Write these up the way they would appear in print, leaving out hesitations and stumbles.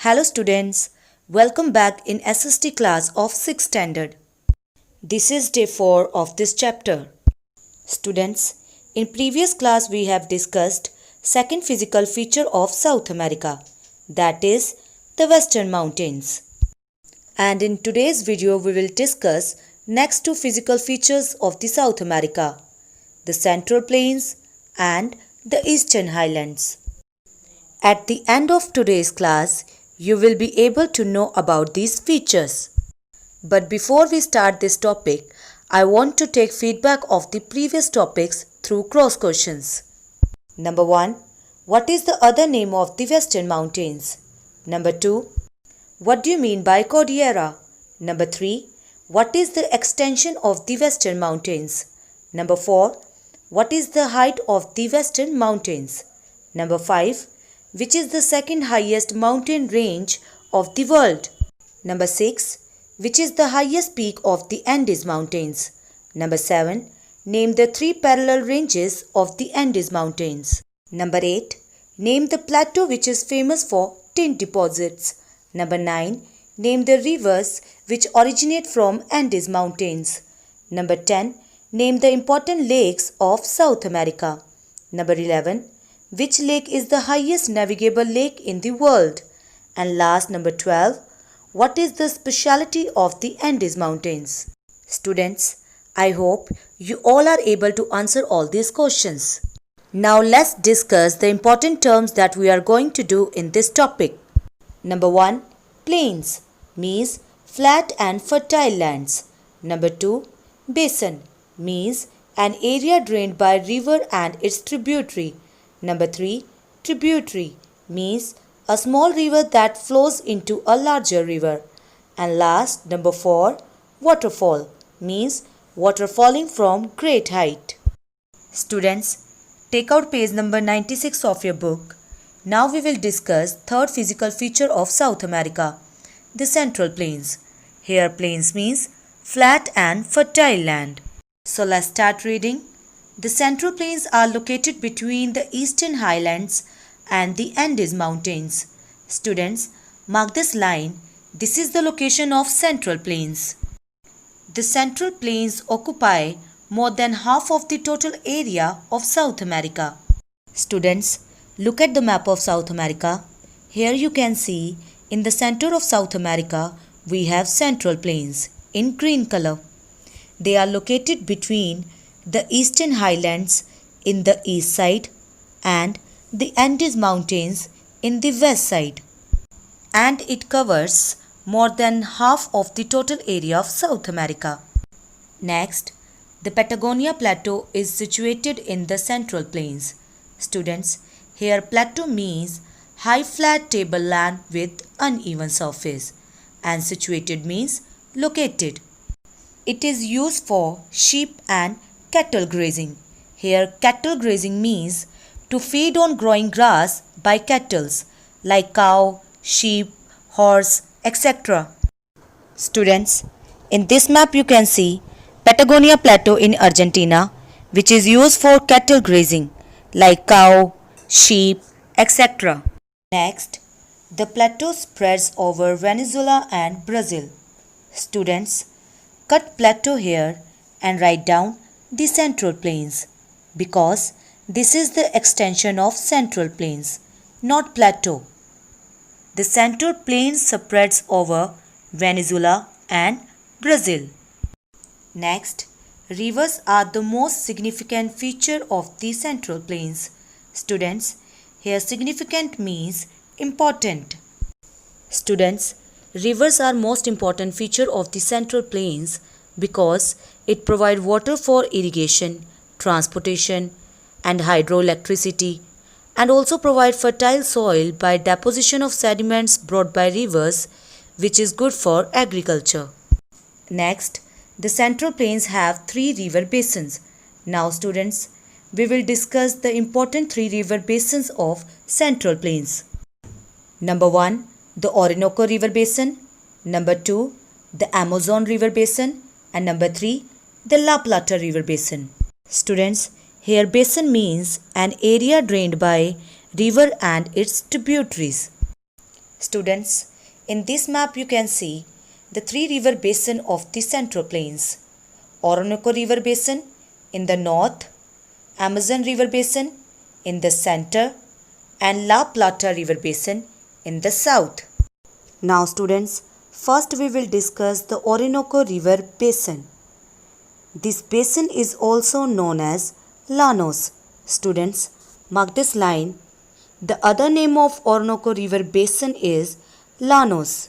Hello students, welcome back in SST class of 6th standard. This is day 4 of this chapter. Students, in previous class we have discussed second physical feature of South America, that is the Western Mountains. And in today's video we will discuss next two physical features of the South America, the Central Plains and the Eastern Highlands. At the end of today's class, you will be able to know about these features. But before we start this topic, I want to take feedback of the previous topics through cross questions. Number 1. What is the other name of the Western Mountains? Number 2. What do you mean by Cordillera? Number 3. What is the extension of the Western Mountains? Number 4. What is the height of the Western Mountains? Number 5. Which is the second highest mountain range of the world? Number 6. Which is the highest peak of the Andes Mountains? Number 7. Name the 3 parallel ranges of the Andes Mountains. Number 8. Name the plateau which is famous for tin deposits. Number 9. Name the rivers which originate from Andes Mountains. Number 10. Name the important lakes of South America. Number 11. Which lake is the highest navigable lake in the world? And last, number 12. What is the speciality of the Andes Mountains? Students, I hope you all are able to answer all these questions. Now let's discuss the important terms that we are going to do in this topic. Number 1. Plains means flat and fertile lands. Number 2. Basin means an area drained by river and its tributary. Number 3. Tributary means a small river that flows into a larger river. And last, number 4. Waterfall means water falling from great height. Students, take out page number 96 of your book. Now we will discuss third physical feature of South America, the Central Plains. Here plains means flat and fertile land. So let's start reading. The Central Plains are located between the Eastern Highlands and the Andes Mountains. Students, mark this line. This is the location of Central Plains. The Central Plains occupy more than half of the total area of South America. Students, look at the map of South America. Here you can see in the center of South America we have Central Plains in green color. They are located between the Eastern Highlands in the east side and the Andes Mountains in the west side, and it covers more than half of the total area of South America. Next, the Patagonia Plateau is situated in the Central Plains. Students, here plateau means high flat tableland with uneven surface, and situated means located. It is used for sheep and cattle grazing. Here cattle grazing means to feed on growing grass by cattle like cow, sheep, horse, etc. Students, in this map you can see Patagonia Plateau in Argentina, which is used for cattle grazing like cow, sheep, etc. Next, the plateau spreads over Venezuela and Brazil. Students, cut plateau here and write down the Central Plains, because this is the extension of Central Plains, not plateau. The Central Plains spreads over Venezuela and Brazil. Next, rivers are the most significant feature of the Central Plains. Students, here significant means important. Students, rivers are most important feature of the Central Plains because it provides water for irrigation, transportation and hydroelectricity, and also provide fertile soil by deposition of sediments brought by rivers, which is good for agriculture. Next, the Central Plains have 3 river basins. Now students, we will discuss the important 3 river basins of Central Plains. Number 1, the Orinoco River Basin. Number 2, the Amazon River Basin. And number 3, the La Plata River Basin. Students, here basin means an area drained by river and its tributaries. Students, in this map you can see the three river basin of the Central Plains. Orinoco River Basin in the north, Amazon River Basin in the center, and La Plata River Basin in the south. Now students, first we will discuss the Orinoco River Basin. This basin is also known as Llanos. Students, mark this line. The other name of Orinoco River Basin is Llanos,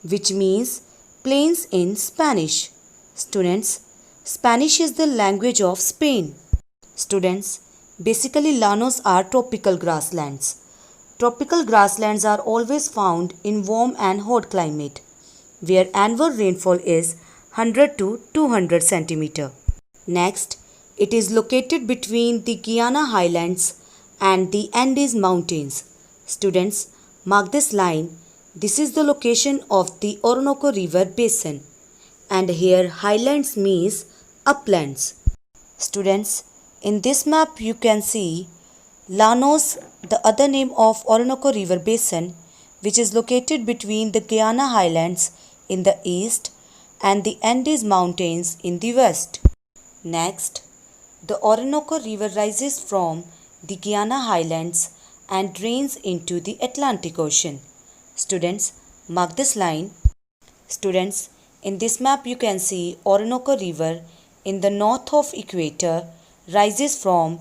which means plains in Spanish. Students, Spanish is the language of Spain. Students, basically Llanos are tropical grasslands. Tropical grasslands are always found in warm and hot climate, where annual rainfall is 100 to 200 centimeter. Next, it is located between the Guiana Highlands and the Andes Mountains. Students, mark this line. This is the location of the Orinoco River Basin, and here highlands means uplands. Students, in this map you can see Llanos, the other name of Orinoco River Basin, which is located between the Guiana Highlands in the east and the Andes Mountains in the west. Next, the Orinoco River rises from the Guiana Highlands and drains into the Atlantic Ocean. Students, mark this line. Students, in this map you can see Orinoco River in the north of equator rises from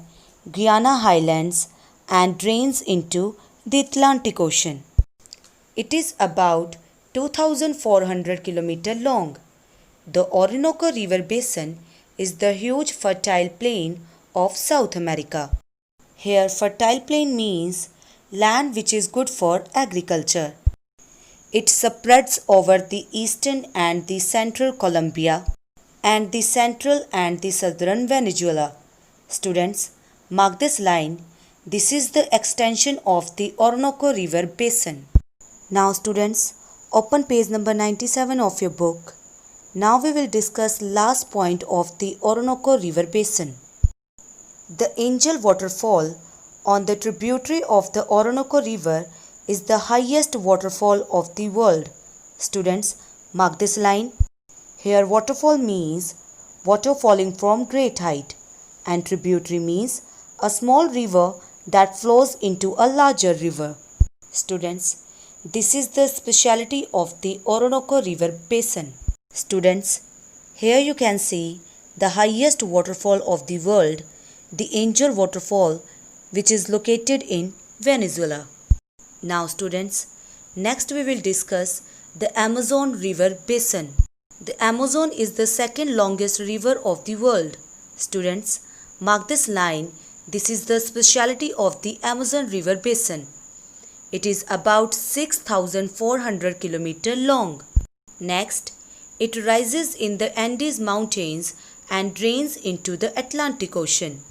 Guiana Highlands and drains into the Atlantic Ocean. It is about 2,400 km long. The Orinoco River Basin is the huge fertile plain of South America. Here fertile plain means land which is good for agriculture. It spreads over the eastern and the central Colombia and the central and the southern Venezuela. Students, mark this line. This is the extension of the Orinoco River Basin. Now students, open page number 97 of your book. Now we will discuss last point of the Orinoco River Basin. The Angel waterfall on the tributary of the Orinoco River is the highest waterfall of the world. Students, mark this line. Here waterfall means water falling from great height, and tributary means a small river that flows into a larger river. Students, this is the speciality of the Orinoco River Basin. Students, here you can see the highest waterfall of the world, the Angel waterfall, which is located in Venezuela. Now students, next we will discuss the Amazon River Basin. The Amazon is the second longest river of the world. Students, mark this line. This is the speciality of the Amazon River Basin. It is about 6,400 km long. Next, it rises in the Andes Mountains and drains into the Atlantic Ocean.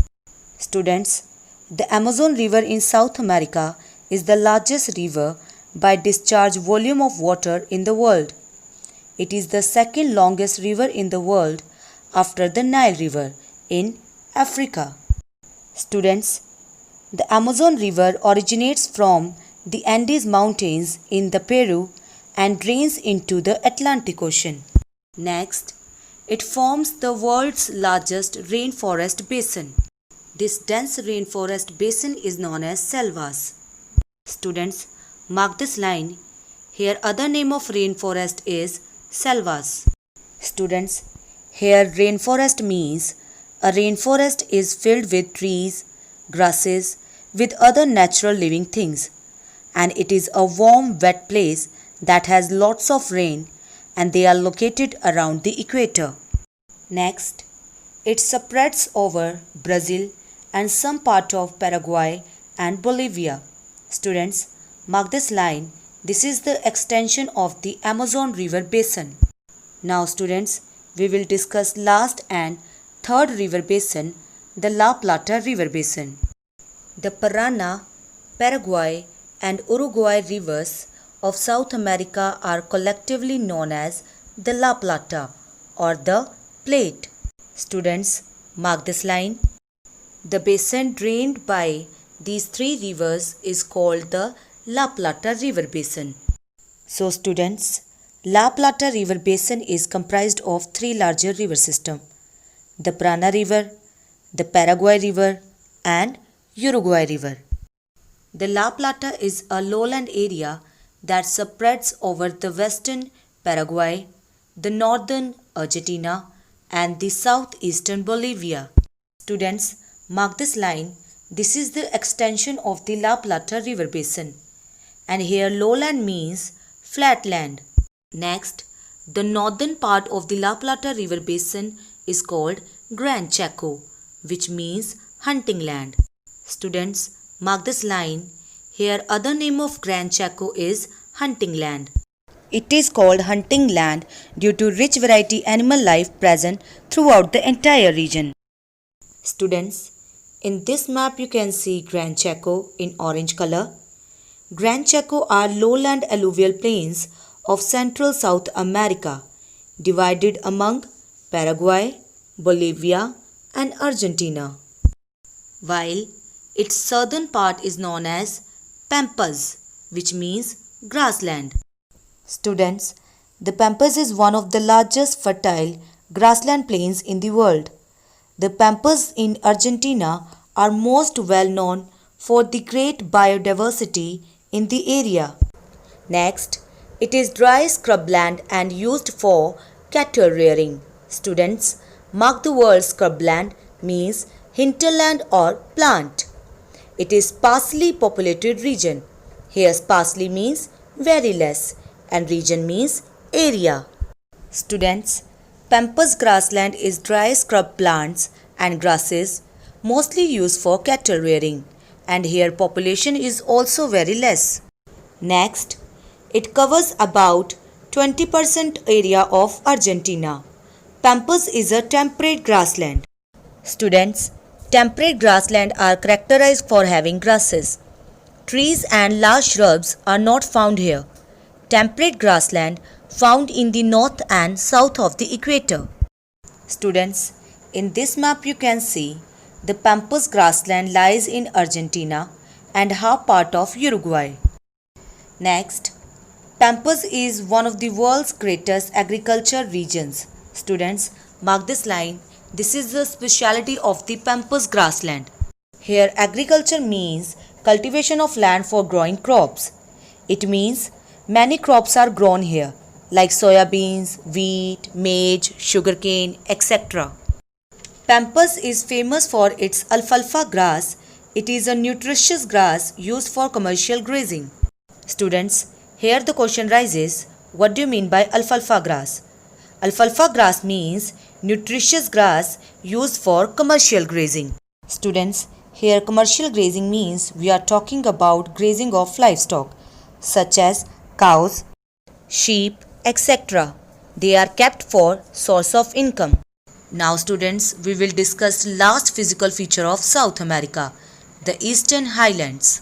Students, the Amazon River in South America is the largest river by discharge volume of water in the world. It is the second longest river in the world after the Nile River in Africa. Students, the Amazon River originates from the Andes Mountains in the Peru and drains into the Atlantic Ocean. Next, it forms the world's largest rainforest basin. This dense rainforest basin is known as selvas. Students, mark this line. Here other name of rainforest is selvas. Students, here rainforest means a rainforest is filled with trees, grasses, with other natural living things, and it is a warm, wet place that has lots of rain, and they are located around the equator. Next, it spreads over Brazil and some part of Paraguay and Bolivia. Students, mark this line. This is the extension of the Amazon River Basin. Now students, we will discuss last and third river basin, the La Plata River Basin. The Parana, Paraguay and Uruguay rivers of South America are collectively known as the La Plata or the Plate. Students, mark this line. The basin drained by these three rivers is called the La Plata River Basin. So students, La Plata River Basin is comprised of three larger river systems: the Parana River, the Paraguay River, and Uruguay River. The La Plata is a lowland area that spreads over the western Paraguay, the northern Argentina, and the southeastern Bolivia. Students, mark this line. This is the extension of the La Plata River Basin. And here lowland means flat land. Next, the northern part of the La Plata River Basin is called Gran Chaco, which means hunting land. Students, mark this line. Here other name of Gran Chaco is hunting land. It is called hunting land due to rich variety animal life present throughout the entire region. Students, in this map you can see Gran Chaco in orange color. Gran Chaco are lowland alluvial plains of Central South America, divided among Paraguay, Bolivia, and Argentina, while its southern part is known as Pampas, which means grassland. Students, the Pampas is one of the largest fertile grassland plains in the world. The Pampas in Argentina are most well known for the great biodiversity in the area. Next, it is dry scrubland and used for cattle rearing. Students, mark the word scrubland means hinterland or plant. It is sparsely populated region. Here sparsely means very less and region means area. Students, Pampas grassland is dry scrub plants and grasses mostly used for cattle rearing, and here population is also very less. Next, it covers about 20% area of Argentina. Pampas is a temperate grassland. Students, temperate grassland are characterized for having grasses. Trees and large shrubs are not found here. Temperate grassland found in the north and south of the equator. Students, in this map you can see the Pampas grassland lies in Argentina and half part of Uruguay. Next, Pampas is one of the world's greatest agriculture regions. Students, mark this line. This is the speciality of the Pampas grassland. Here agriculture means cultivation of land for growing crops. It means many crops are grown here like soya beans, wheat, maize, sugarcane, etc. Pampas is famous for its alfalfa grass. It is a nutritious grass used for commercial grazing. Students, here the question rises, what do you mean by alfalfa grass? Alfalfa grass means nutritious grass used for commercial grazing. Students, here commercial grazing means we are talking about grazing of livestock such as cows, sheep, etc. They are kept for source of income. Now students, we will discuss last physical feature of South America, the Eastern Highlands.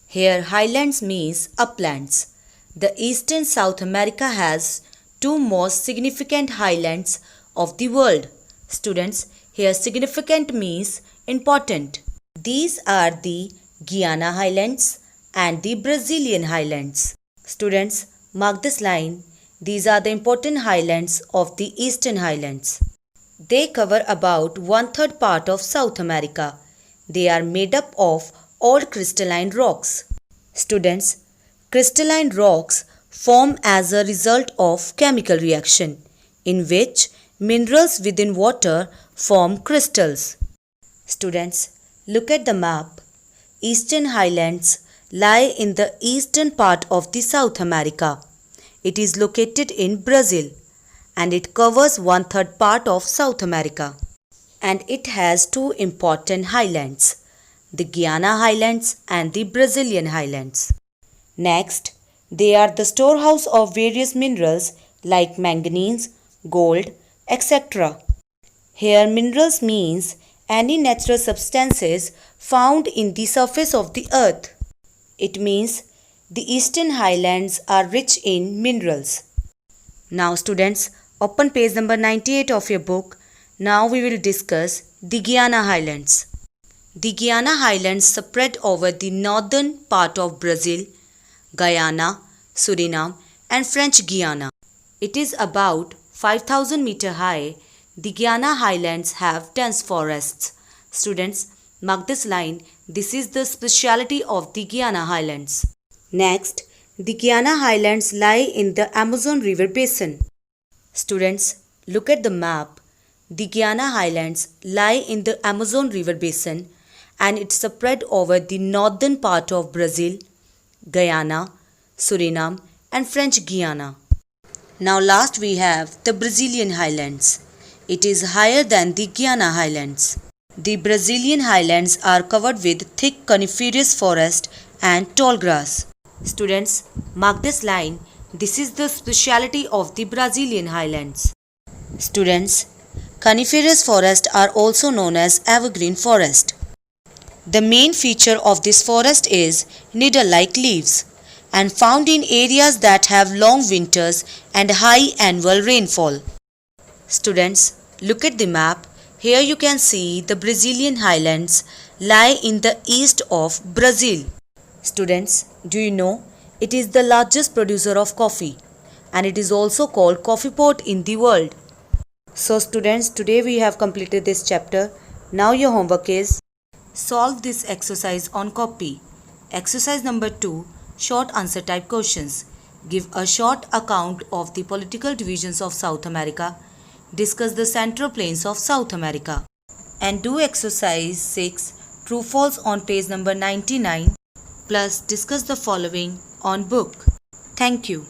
Here highlands means uplands. The Eastern South America has two most significant highlands of the world. Students, here significant means important. These are the Guiana Highlands and the Brazilian Highlands. Students, mark this line. These are the important highlands of the Eastern Highlands. They cover about 1/3 part of South America. They are made up of old crystalline rocks. Students, crystalline rocks form as a result of chemical reaction in which minerals within water form crystals. Students, look at the map. Eastern Highlands lie in the eastern part of the South America. It is located in Brazil and it covers 1/3 part of South America. And it has two important highlands, the Guiana Highlands and the Brazilian Highlands. Next, they are the storehouse of various minerals like manganese, gold, etc. Here minerals means any natural substances found in the surface of the earth. It means the Eastern Highlands are rich in minerals. Now students, open page number 98 of your book. Now we will discuss the Guiana Highlands. The Guiana Highlands spread over the northern part of Brazil Guyana, Suriname, and French Guiana. It is about 5,000 meter high. The Guiana Highlands have dense forests. Students, mark this line. This is the speciality of the Guiana Highlands. Next, the Guiana Highlands lie in the Amazon River basin. Students, look at the map. The Guiana Highlands lie in the Amazon River basin and it's spread over the northern part of Brazil, Guyana, Suriname, and French Guiana. Now last we have the Brazilian Highlands. It is higher than the Guiana Highlands. The Brazilian Highlands are covered with thick coniferous forest and tall grass. Students, mark this line. This is the speciality of the Brazilian Highlands. Students, coniferous forests are also known as evergreen forest. The main feature of this forest is needle-like leaves and found in areas that have long winters and high annual rainfall. Students, look at the map. Here you can see the Brazilian Highlands lie in the east of Brazil. Students, do you know it is the largest producer of coffee and it is also called coffee port in the world. So students, today we have completed this chapter. Now your homework is solve this exercise on copy. Exercise number 2, short answer type questions. Give a short account of the political divisions of South America. Discuss the central plains of South America. And do exercise 6, true false on page number 99. Plus discuss the following on book. Thank you.